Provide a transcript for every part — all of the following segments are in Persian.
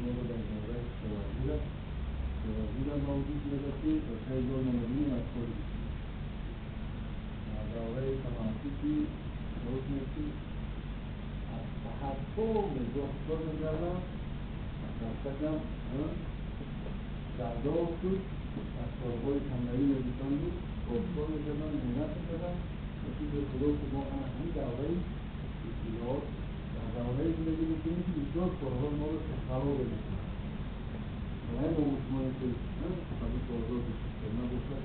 ما رو در دوره سوازی را با وجود می‌رسید و 3000 نمونه‌ای از خود بسید. در دوره تماسیکی روز می‌رسید از تحکم دکتر می‌گردم در سکم دردار شد از کارهای کمرهی نویسان بود دکتر می‌گردم محنت می‌کردم و چیز خدا که ما همین دوره اطلاعات در دوره زندگی بکنیم که بسیار کارهای ما رو خراب بکنیم باید با مطمئن کنیم خیلی کارها بسیار نباشد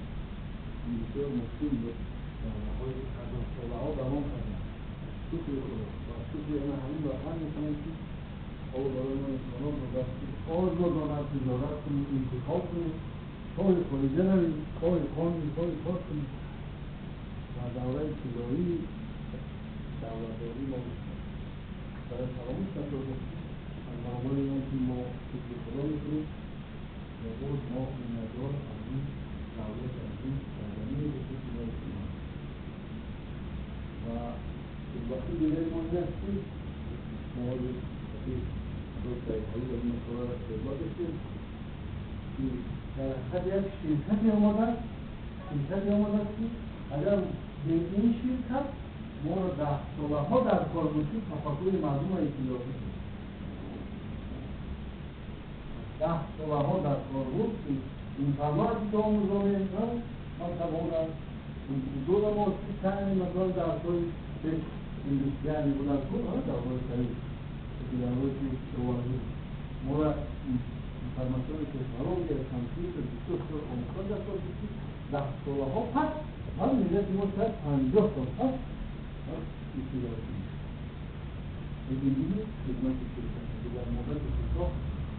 این بسیار مشکل بود دوره‌های قدم ساله‌ها دوام کردن شکر خدا و شکر همین واقعا می‌کنم که اول برای ما انسانان رو دستی آزادانه تجارت کنیم انتخاب کنیم چای خریده رویم چای خانیم چای کار کنیم در دوره ابتدایی دولتداری ما برای فراموش نشده از برابر این که ما شکر خدا میکنیم و باز ما مینتدار از این دولت از این سرزمین بسید که باید کنیم و وقتی دیگر ما این است که ما دو سایدهایی و این مطور را پیدا داشتیم که در حد یک شرکتی آمده است که اگر به این شرکت ما را 10 ساله‌ها در کار باشیم تفکر مردم را اطلاعاتی کنیم 10 ساله‌ها در کار بود که اینترنتی که آموزانه انسان مثلا دور ما سی تنی مثلا درس‌های اندوستریالی بودن در مورد خرید در مورد شواهی ما را اینفرماسیون تکنولوژی کامپیوتر بسیار آموختن در کار باشیم 10 ساله‌ها پس هم ملت ما شاید 50 سال پس اطلاعاتی این دیگه خدمت شرکت در مدت کوتاه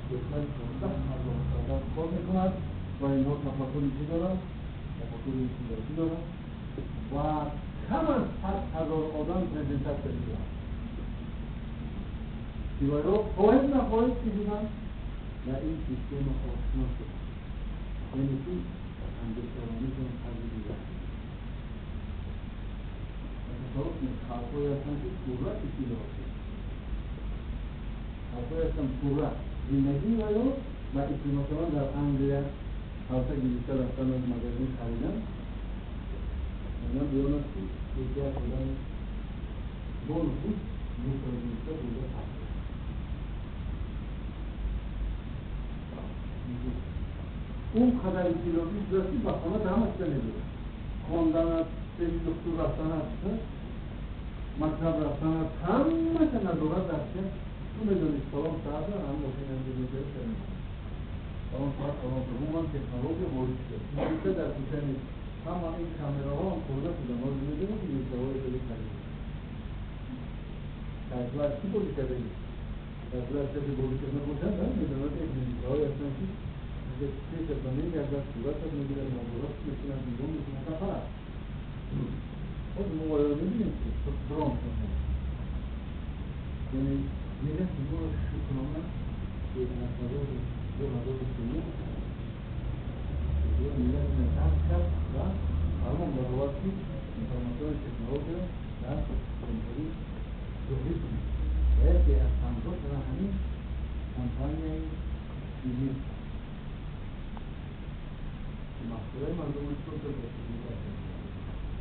شرکت 14,000 آدم کار می‌کند و اینها تفکری چی دارند تفکر اطلاعاتی دارند و کم از 100,000 آدم پرزنتاتور دارند دیوارو فاید نفاید چی بودن و این سیستم آشنا شد یعنی که اندیشه‌رانی کنیم از دیگر خلقای هستن که صورت اطلاعات خلقای هستن صورت زندگی و مثلا در انگلیه خلقه که بیشتر رفتن از مگزین خریدن اینا بیان است که ترکیه شدن دون خود دوستر بیشتر بوده هست اون قدر اطلاعاتی رسی با خانه همه چه نمیده خواندن است پیش دکتر رفتن است مکتب رفتن است همه چه ندارد است تو میدونید سلام ساعت هم ممکن است دیگه کنیم سلام ساعت هم تکنولوژی وارد شد این در کوچه نیست همه این کامراها هم خورده شدن ما میدونیم که این جواب خیلی کنیم کاربر چی بودی کرده کاربر چه بودی کرده نباشد میدونید این جواب هستن که پیش از زمین گردد صورت از میگیرن موضوعات میکنن بیرون میکنن سفر خود موارد میبینید که خود برام کنید یعنی میگن که ما شکرانه که از نظر 2003 میلت نتاز کرد و فرمان برابر که انفرماسیون تکنولوژی در جمهوری جمهوری کنید باید که از 50 سال همین کمپانی دیدید مسئله مردم رو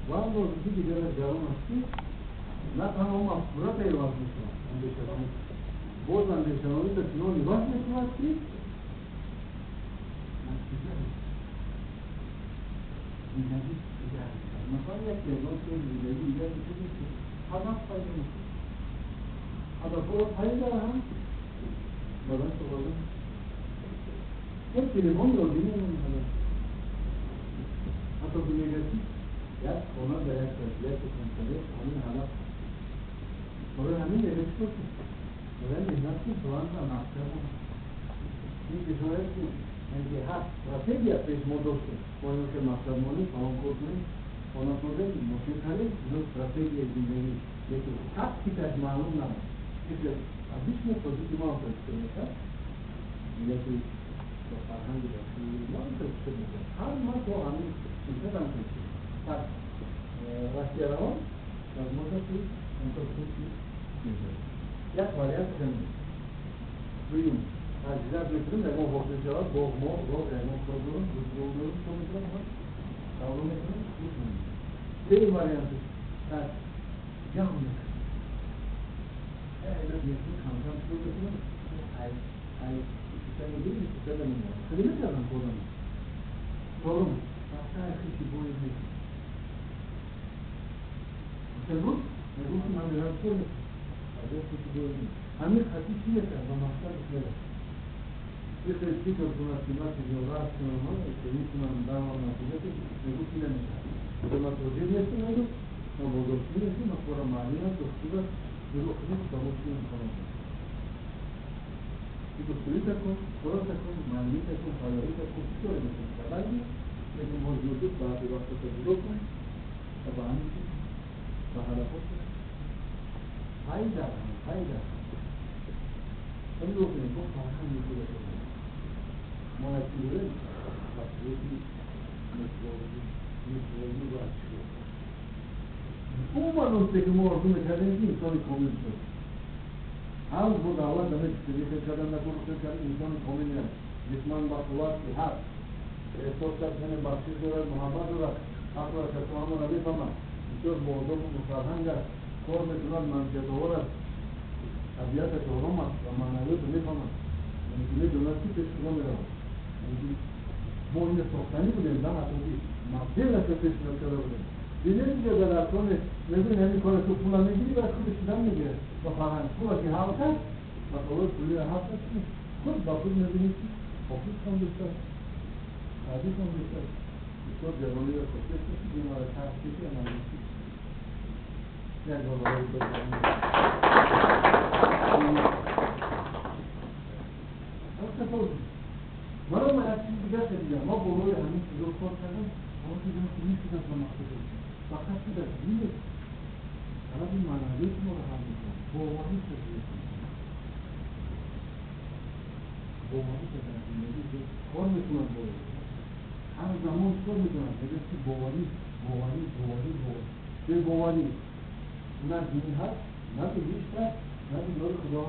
و هم روزی که در جوان هستی نه تنها مفکوره پیوست میکنم اندیشه‌رانی باز اندیشه‌رانی تا چنان نگاه میکند که نتیجه زندگی دیگر میکرد مثلا یک پیغام که زندگی دیگر میکنید که هدف پیدا میکنید هدف رو پیدا هم بدن تو بدن یک تلفن رو بینیم هدف حتی که میگردید یک خانه در یک وضعیت کنترل همین هدف برای همین نوشته شد برای مهنت که سوان را نقشه بود این کشورهایی که اینکه هست استراتژی پیش ما داشتیم با اینو که مقصد مانی سوان کنیم خانه سازه که ماشین خرید اینو استراتژی زندگی لیکن هست که تاش معلوم نمید که обычно позиции мало представляется если با فرهنگ داشتی ما این توصیه میکنم هر ما تو همین شرکت هم توصیه پس رفتیاران در مدتی انتخابی میده یک والیت کنید دویم تجهیزات میکنیم در اون وقت جواب با ما رو در اون پروگرام رو تو میکنم کارو میکنیم به این وریانت از جمع میکنیم اینا میشه کاملا شروع کنیم ای سیستم دیگه سیستم میمونه خیلی میتونم خودم طورم وقتا خیلی بوی میکنم نگوش من میرم کنم از این خیلی بوی میکنم همین خطی چیه که با مقصد میره مثل فکر کنم سیمت جواب کنم که میتونم دارم نتیجه نگوش نمیشه اما توجیه نیستم نگو ما بودوشی نیستیم ما پورا معلومه دکتر درو خیلی داموشی میکنم که دکتری تکون پورا تکون معلومی تکون حالی تکون چطوری میکنم ولی لیکن موجودی بعضی وقتا تجربه کنیم طبعا و حرکت کنیم هایده خیلی رو کنیم با فرقا میکنه ما نتیجه وقتی میتوانی و اچیو اون منوسته که ما ارزو میکردیم که انسانی کامل شد هم بود اول دمه چیزی کردن نکنه که انسان کامل نیست جسمان با قوات که هست احساس کردن بخشش دارد محبت دارد حق را که تو همون علیف همه اینطور موضوع مصرحنگ است کار میتوند منطقه دارد طبیعت دارم است و معنویت میفهمد اینجوری دونستی پیش کنم میرم ما این ساختنی بودیم دم اتوبی مبدیل نشد پیش نکرده بودیم دیگه دیگه در ارکانه نبین همین کار تو پولا میگیری و خودش دم میگیره با فرهنگ پولا که حال کرد و طور پولی حال کرد خود با خود نبینید حافظ کن بستر حافظ کن بستر بسیار جوانی را خودش کسی بیمار تحصیل که امانیسی یک بابایی بکنید مرا من از چیزی دیگر شدیدم ما بروی همین چیز رو کار کردم اما دیدم که نیستیدم با مقصده فقط که در دیگه طرف این معنویت ما رو حل میکنم باوری تجریه کنم باوری تجریه زندگی که کار میکنم باوری هر زمان کار میکنم بگه که باوری به باوری نه دینی هست نه به بیشت هست نه به نور خدا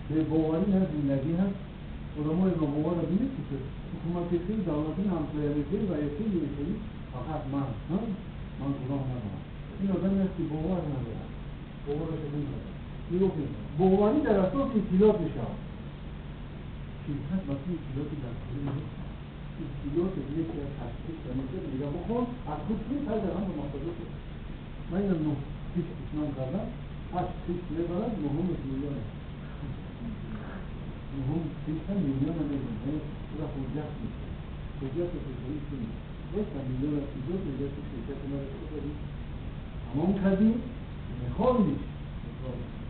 به باوری نه زندگی هست ادامای ناباور را بینید که حکومتی خیلی دولتی همسایه خیلی و یکی میکنی فقط من گناه ندارم این آدم است که باور ندارم باورش نمیدارم میگفتیم باوری در اساس اطلاعات میشود شرکت وقتی اطلاعاتی در کنی اطلاعات یکی از تشخیص و نکرد میگه بخون از خود کنید هر در هم به مقصده کنید من این نوع پیش اسنام کردم هر پیش میبرد مهم میلیون مهم پیشتن میلیون میلیون را حجت میشه حجت تجاری کنید وقتا میلیون از ایجاد حجت شرکت نرسه کنید تمام کردیم میخواندیم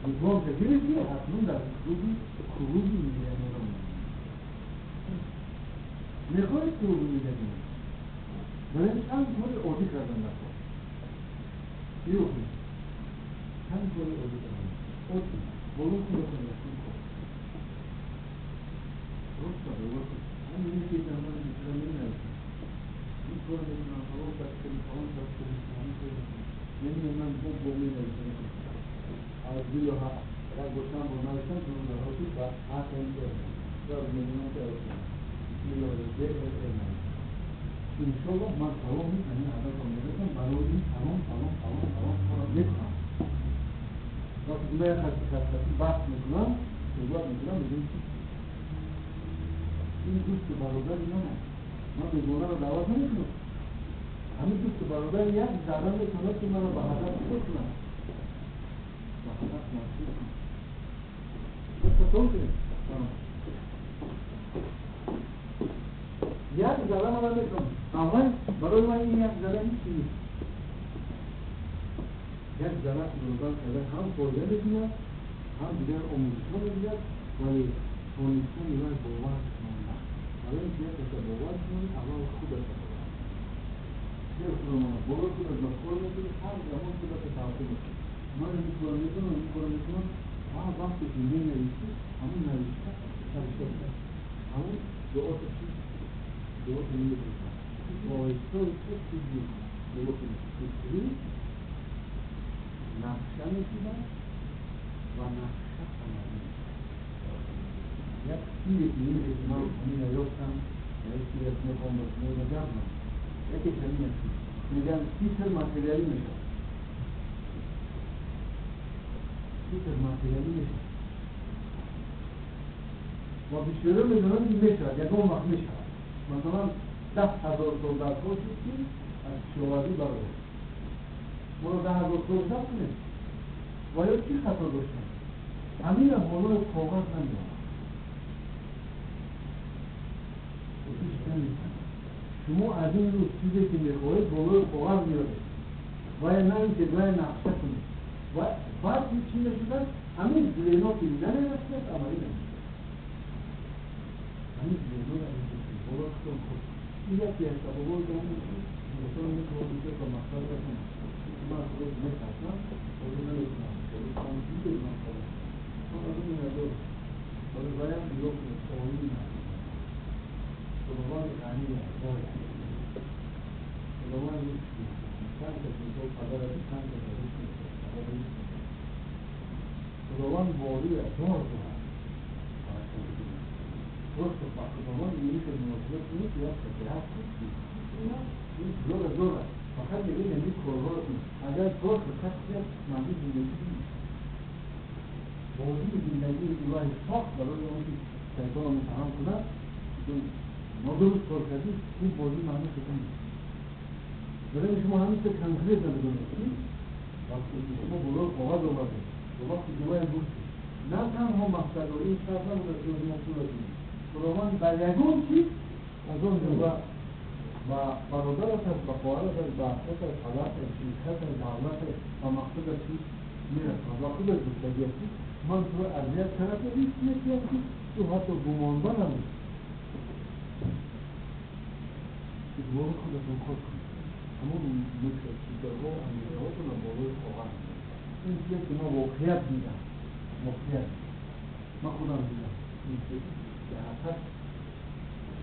میخوام که گرفتی حتما در خروجی میلیون را میخواید خروجی میلیون برای چند کار عادی کردن نکن بیوخید چند کار عادی کردن عادی بلون کنه کنه روستا بلوکو همین که زمان میتونم نمی‌نویسم این کار میتونم فرام تشکیل نمی‌دونم من با می‌نویسم از دیو ها اگر گفتم با نویسم تو اون راحتی با حق این دار می‌دونم که دیو دیگه نمی‌دونم انشالله من فرام می‌کنم هدف رو می‌رسم برای فرام می‌کنم وقتی من خاطی بحث می‌کنم صحبت می‌کنم می‌گم این دوست برادری من بیگانه رو دعوت نمیکنم همین دوست برادر یک ذره میتونه که من رو به هدف بکنم به هدف نرسید کنم بس تصور کنیم یک ذره من میکنم اول برای من این یک ذره نیست یک ذره برادر کردن هم فایده میکنه هم دیگر آموزش‌ها میگیرد ولی آموزش‌ها میگن باور برای اینکه یک باور کنید اول خودت باور یک باور خودت مشغول میکنید هر زمان خودت تعطیل میکنید من این کار میکنم وقتی که نویسی همون نوشته همون دعا تشکیل دعا نمیکنید بایسته چیزی دعا کنید نقشه میکنم و نقشه عملی یک چیزی که این اجتماع همین یافتم یکی از میخوام بگم یکی همین است میگن تیتر ماتریالی میشه تیتر ماتریالی میشه و بیشتر میدونم این میشه یکم وقت میشه مثلا 10,000 سولدات باشید که از شواری برای ما 10,000 سولدات نیست و یا چی خطا داشتن همین هم بالای کاغذ نمیدونم شما از این روز چیزی که میخواهید بالای کاغذ میارید و یا نه اینکه دوی نقشه کنید و بعد این چی نشده همین زلینا که نمیرسید عملی نمیشه همین زلینا نمیشه بالای کتون خود این یکی از سببای دارم مثلا میخواهید که با مقصد کنم من خود میخواستم خود نمیکنم خود کنم دیگه من خواهد من از این ندار ولی باید بیرون سوایی نکنم خداوند غنی است خداوند چند تا چیزها خبر از چند تا چیزها خداوند باری ازار دارد درست با خداوند اینی که مناسبت نیست یا فتحت نیست این زور فقط میگه نمی کارها اگر کار فقط بیاد معنی زندگی نیست باری زندگی الهی ساخت برای اون که شیطان رو متهم کنند نادرست کار کردید این بازی معنی شکن نیست برای شما همیشه کنکریت نمیدونید وقتی شما بلور کاغذ آوردید و وقتی جوای بود نه تنها مقصد و این شرط نبود که از مقصود دید خداوند بر یگون چیز از اون جواب و برادرت است و خواهرت است و اخت است حالت است شیخت است دولت است و مقصود است چیز میرسد و خود از زندگی است من تو ارزیت کرد نیست میکنی تو حتی گمانده نمید ادوار خودتون خود کنید همون مثل چیزها امیده ها کنم بالای خواهر این چیزی که ما واقعیت دیدم واقعیت من خودم دیدم این چیزی که حتی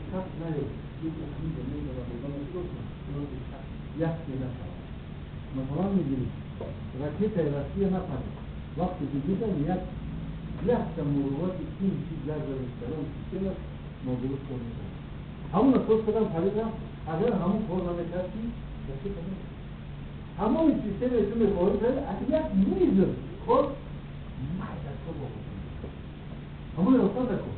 شک نیاد یکی همین زمین و بودن درست یک دیده شد مثلا میگیرید راکت راستی نپرد وقتی که دیدم یک تمروات این چیز در برستران سیستم است نادرست کنید همون اصلاح کدام پریدم اگر همون کار را نکردی دستی کنید همون سیستم ایتون میخواهید اگر یک میز کار مردد کار باقید همون اصلاح نکن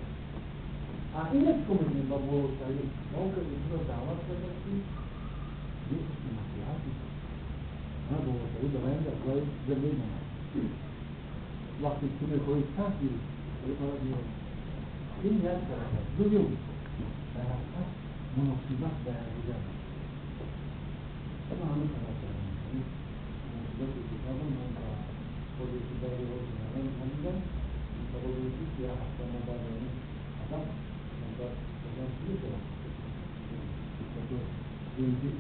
این یک کنید با بروشتری ما که ایتون را دعوت کردیم یک کسی مسیحاتی من بروشتری برایم در جای زمین نمید وقتی که میخواهید تحصیل این یک طرف است دوم در حقیقت مناسبت به دیگر اما همه طرف دارم مناسبت کتابم من با خود کتاب رو کنارم نمیدم متقابلیتی که حتی مبادرانی آدم مبادر آدم چیه دارم دویدی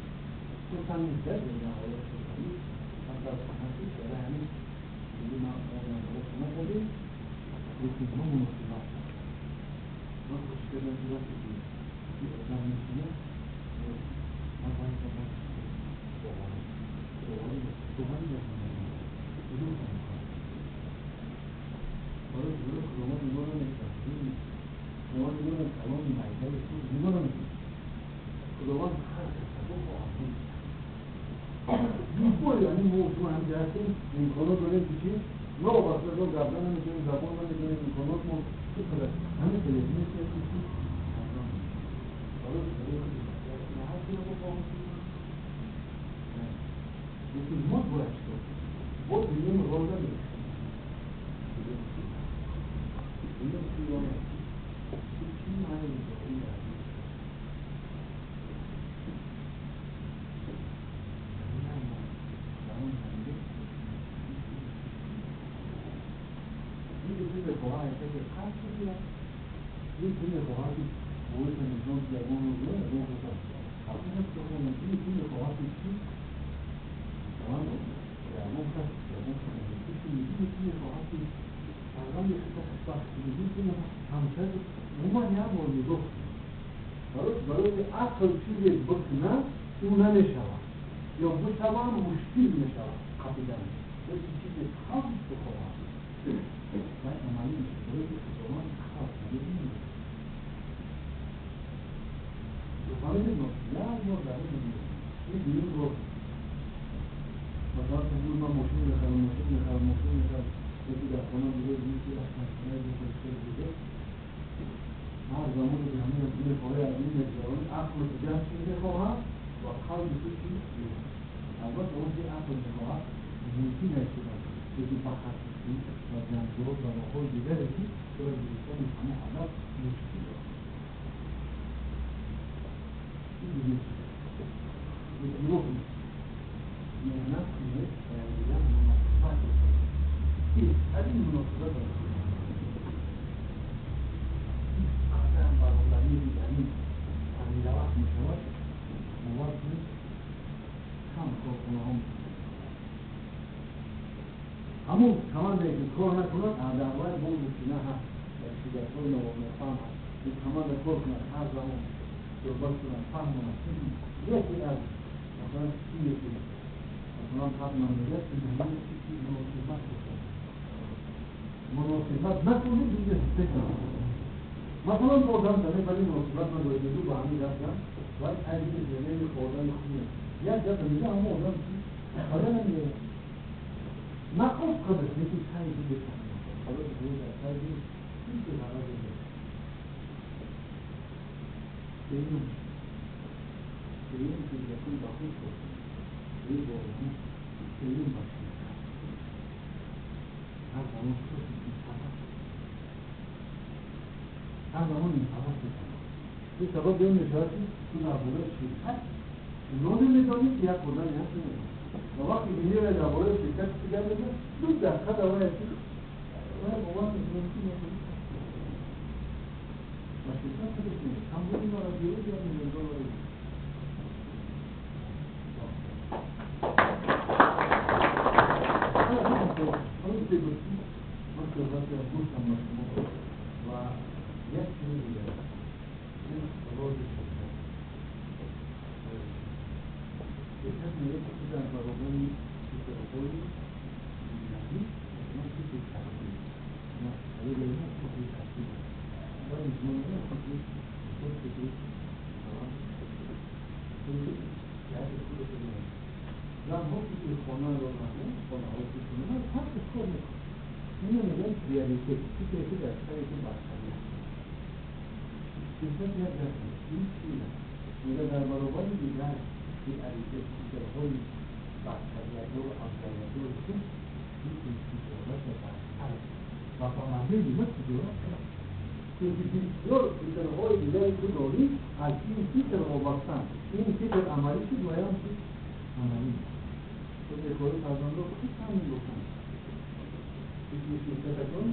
تو تنید درد این آیات کنید من در سنتی شده همین دیگه ما آنها رو نکنید یکی ما مناسبت من خوش کردم دیواستی که آدم میشونه من باید کنم دوباره بدون کنم برای جلو کدومان نگاه رو نکنیم نگاه رو کلام مایده سوز نگاه رو نکنیم کدومان هر کسا با آمون دیگه یعنی موضوع هم جهستیم امکانات داریم که چی؟ ما با بسته رو گردن نمیتونیم زبان نمیتونیم امکانات ما چی کنه؟ همه تلویزیون سیستی چی؟ برای ما هر چی رو با آمون لیکن موت باید شد بود دیگه مغازه میشه دیگه سیانه چی معنی میشه این دردی این چیز خواهد که خاص بگیرم این چیز خواهد که باید نظام جوان رو بیان رو بودم حقیقت که خواهد این چیز خواهد که چی جوان رو جوان هست جوان هست این چیز خواهد که اغلب یه خطا خطاست این چیز همسر اومد یه بار میگفت برای اصل چیزی بکنه اون نمیشود یا بشوه مشکل میشود قبیدن یکی چیزی خاص بخواهد من عملی میشه برای که خطاوان خاص lo familjeno, javno da je bio rok. مثلا تقول ما ماشین میخرم یکی در خانه بوده یکی از خانه بوده هر زمان که همین از این پاره از این مجران عقل رو جمع میخواهم و قلب توشی البته اون که عقل میخواهم ممکن است که بخط بشی و جمعات و راههای دیگری که برای دوستان همه حالت مشکل دارد این دیگه دروغ نیست مهنت کنید دیگر مناسبت از این مناسبت هم برابری دیگری همین وقت می شود مواد نیست کم کارخانه ها همون کمانده که کار نکند در باید بود سینه هست شدت های نوافم هست این کمانده کار کند هر زمان صحبت کنند فهم کنند یکی از مثلا یکی مثلا قبل مملکت که همین چیزی مناسبت بکنند مناسبت نکنید دیگه فکر مثلا خوردن داره ولی مناسبت نداره دو با همین رفتن باید عجیب زمین خوردن خوبه یک جا میگه همه آدم حالا نمیگه مقصد کنه یکی خیلی بکنه حالا بگوید در خیلی این که قرار بگه بگیم که یکی باقی شد بگیم باقی بگیم باقی هر زمان شد هر زمان این حواس بکنم این سبب به این نشاطی تو درباره شرکت نوعی میدانید که یک خوردن یک نمیدانید و وقتی که میره درباره شرکت دیگر بگه دو دقیقه دوای ازی باید بابان میدونی نمیدونی و شرکت خودش میده هم بودی ما را دیروز یا میلیون $. همین که گفتی من صحبتی از گفتم مشکل و یک چیزی دیگر این راز شرکت میگه که در برابر شرکت‌های ملی ما چیزی تحصیل ما اگه بگیم چیزی تحصیل باید مجموعه خودی خود خودی یعنی خود خودی زن ها که خانه رو نمون خانه ها که خانه هر کس کار میکنه اینو میگن ریالیته چیزی که در سری که بستری شرکت یک دسته این چیزه میگه در برابر دیگر که عریضه فیلترهای بکتریایی و آنتیبیوتیک رو این فیلترها بهتر و فهمنده دیگه فیلترها که فیلترهای دیگری که داری از این فیلتر وابستن این فیلتر عملی شد و یا عملی تو بکاری فرزند رو خود همین بکن این شرکتتون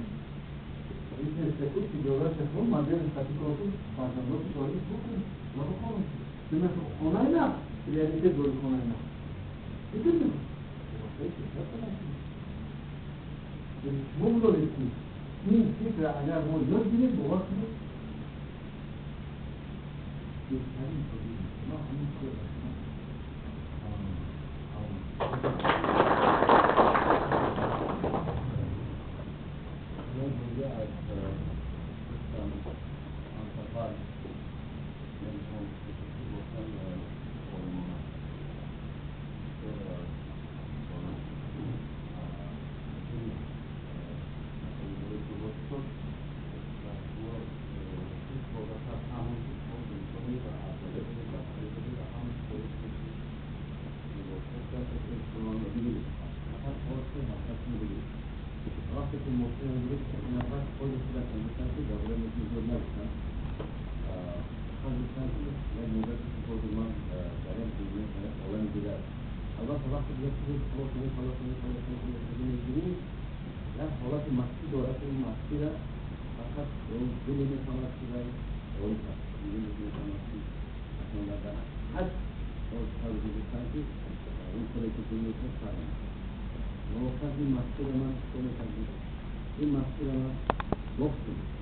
این استکوت که دولت شکل مدیر خطیقاتون فرزند رو داری بکن و بکنم که مثل خونه نه ریالیته دور خونه نه میدونیم شما دارید که این فکر اگر ما یاد گیریم با وقت بهترین کنیم ما همین کار داشتیم یک بوده از انتقال یعنی شما گفتن وقتی که موضوع امروز نفس خود صورت نمیشن که دابره میتونید نباشن خواهدستان که یک مدت که خود من در این دیگه اولین دیگر البته وقتی که یک چیز خلاص میگیریم یک حالت مستی دارد که این مستی را فقط دلی میتواند که باید اول دیگه میتواند که اصلا در حد خواهدستان که این خواهی که دلی میتواند موقع این مستی را من کنه این مستی را من گفتم